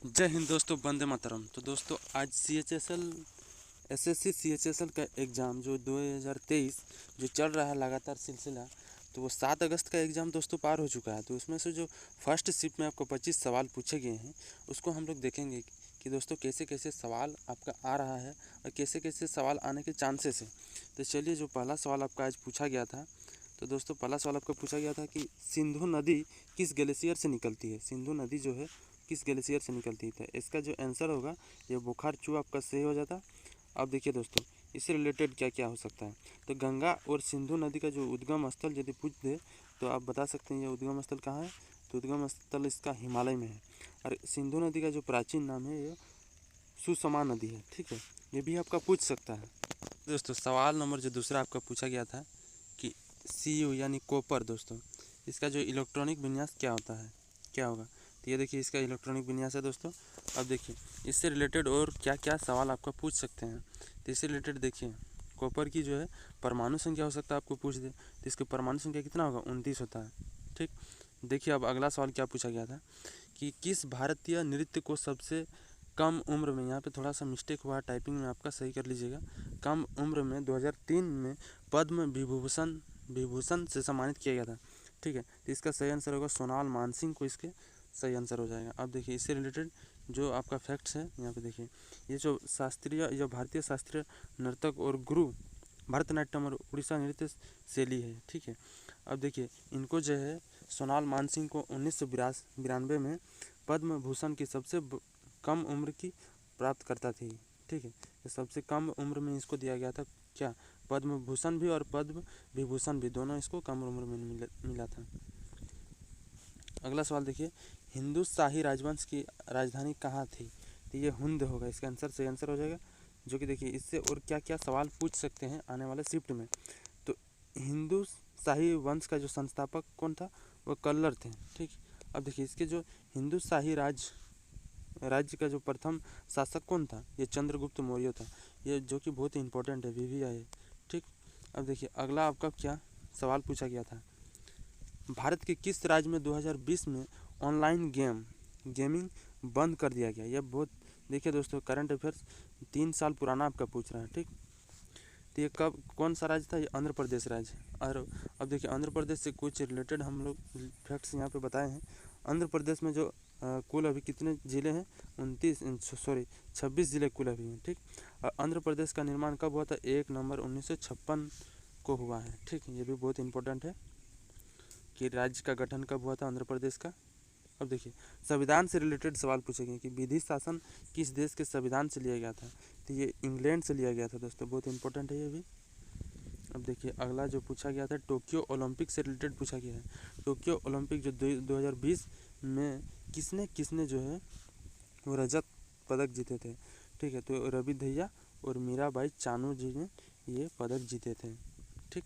जय हिंद दोस्तों, वंदे मातरम। तो दोस्तों आज एसएससी सीएचएसएल का एग्ज़ाम जो 2023 जो चल रहा है लगातार सिलसिला, तो वो 7 अगस्त का एग्ज़ाम दोस्तों पार हो चुका है। तो उसमें से जो फर्स्ट शिफ्ट में आपको 25 सवाल पूछे गए हैं, उसको हम लोग देखेंगे कि दोस्तों कैसे कैसे सवाल आपका आ रहा है और कैसे कैसे सवाल आने के चांसेस हैं। तो चलिए, जो पहला सवाल आपका आज पूछा गया था, तो दोस्तों पहला सवाल आपको पूछा गया था कि सिंधु नदी किस ग्लेशियर से निकलती है। सिंधु नदी जो है किस ग्लेशियर से निकलती है। इसका जो आंसर होगा ये बुखारचू आपका सही हो जाता। अब देखिए दोस्तों, इससे रिलेटेड क्या क्या हो सकता है। तो गंगा और सिंधु नदी का जो उद्गम स्थल यदि पूछ दे तो आप बता सकते हैं ये उद्गम स्थल कहाँ है। तो उद्गम स्थल इसका हिमालय में है। और सिंधु नदी का जो प्राचीन नाम है ये सुषमा नदी है। ठीक है, ये भी आपका पूछ सकता है। दोस्तों सवाल नंबर जो दूसरा आपका पूछा गया था कि Cu यानी कॉपर, दोस्तों इसका जो इलेक्ट्रॉनिक विन्यास क्या होता है, क्या होगा। तो ये देखिए इसका इलेक्ट्रॉनिक विन्यास है दोस्तों। अब देखिए इससे रिलेटेड और क्या क्या सवाल आपका पूछ सकते हैं। तो इससे रिलेटेड देखिए कॉपर की जो है परमाणु संख्या हो सकता है आपको पूछ दे। तो इसकी परमाणु संख्या कितना होगा, 29 होता है। ठीक, देखिए अब अगला सवाल क्या पूछा गया था कि किस भारतीय नृत्य को सबसे कम उम्र में, यहाँ पे थोड़ा सा मिस्टेक हुआ टाइपिंग में आपका, सही कर लीजिएगा, कम उम्र में 2003 में पद्म विभूषण से सम्मानित किया गया था। ठीक है, तो इसका सही आंसर होगा सोनाल मानसिंह को, इसके सही आंसर हो जाएगा। अब देखिए इससे रिलेटेड जो आपका फैक्ट्स है यहाँ पे देखिए, ये जो भारतीय शास्त्रीय नर्तक और गुरु भरतनाट्यम और उड़ीसा नृत्य शैली है। ठीक है, अब देखिए इनको जो है सोनाल मानसिंह को 1992 में पद्म भूषण की सबसे कम उम्र की प्राप्त करता थी। ठीक है, तो सबसे कम उम्र में इसको दिया गया था क्या, पद्म भूषण भी और पद्म विभूषण भी, दोनों इसको कम उम्र में मिला था। अगला सवाल देखिए, हिंदू शाही राजवंश की राजधानी कहाँ थी। तो ये हुंद होगा, इसका आंसर सही आंसर हो जाएगा। जो कि देखिए इससे और क्या क्या सवाल पूछ सकते हैं आने वाले शिफ्ट में। तो हिंदू शाही वंश का जो संस्थापक कौन था, वो कल्लर थे। ठीक, अब देखिए इसके जो हिंदू शाही राज्य का जो प्रथम शासक कौन था, ये चंद्रगुप्त मौर्य था। ये जो कि बहुत ही इंपॉर्टेंट है, VVI है। ठीक, अब देखिए अगला आपका क्या सवाल पूछा गया था, भारत के किस राज्य में 2020 में ऑनलाइन गेमिंग बंद कर दिया गया। यह बहुत, देखिए दोस्तों करंट अफेयर्स 3 साल पुराना आपका पूछ रहा है। ठीक, तो ये कब, कौन सा राज्य था, ये आंध्र प्रदेश राज्य। और अब देखिए आंध्र प्रदेश से कुछ रिलेटेड हम लोग फैक्ट्स यहाँ पे बताए हैं। आंध्र प्रदेश में जो कुल अभी कितने ज़िले हैं, 26 ज़िले कुल अभी हैं। ठीक, और आंध्र प्रदेश का निर्माण कब हुआ था, 1 नवंबर 1956 को हुआ है। ठीक, ये भी बहुत इंपॉर्टेंट है कि राज्य का गठन कब हुआ था आंध्र प्रदेश का। अब देखिए संविधान से रिलेटेड सवाल पूछे गए कि विधि शासन किस देश के संविधान से लिया गया था। तो ये इंग्लैंड से लिया गया था दोस्तों, बहुत इंपॉर्टेंट है ये भी। अब देखिए अगला जो पूछा गया था टोक्यो ओलंपिक से रिलेटेड पूछा गया है। टोक्यो ओलंपिक जो 2020 में किसने किसने जो है वो रजत पदक जीते थे। ठीक है, तो रवि दहिया और मीराबाई चानू जी ने ये पदक जीते थे। ठीक,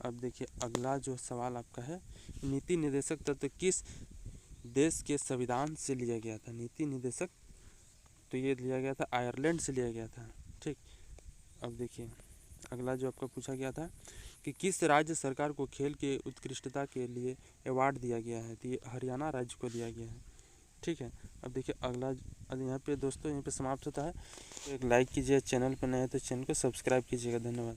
अब देखिए अगला जो सवाल आपका है, नीति निर्देशक तत्व किस देश के संविधान से लिया गया था। नीति निर्देशक, तो ये लिया गया था आयरलैंड से लिया गया था। ठीक, अब देखिए अगला जो आपका पूछा गया था कि किस राज्य सरकार को खेल के उत्कृष्टता के लिए अवार्ड दिया गया है। तो ये हरियाणा राज्य को दिया गया है। ठीक है, अब देखिए अगला, यहाँ पे दोस्तों यहाँ पे समाप्त होता है। तो एक लाइक कीजिए, चैनल पर नए हैं तो चैनल को सब्सक्राइब कीजिएगा। धन्यवाद।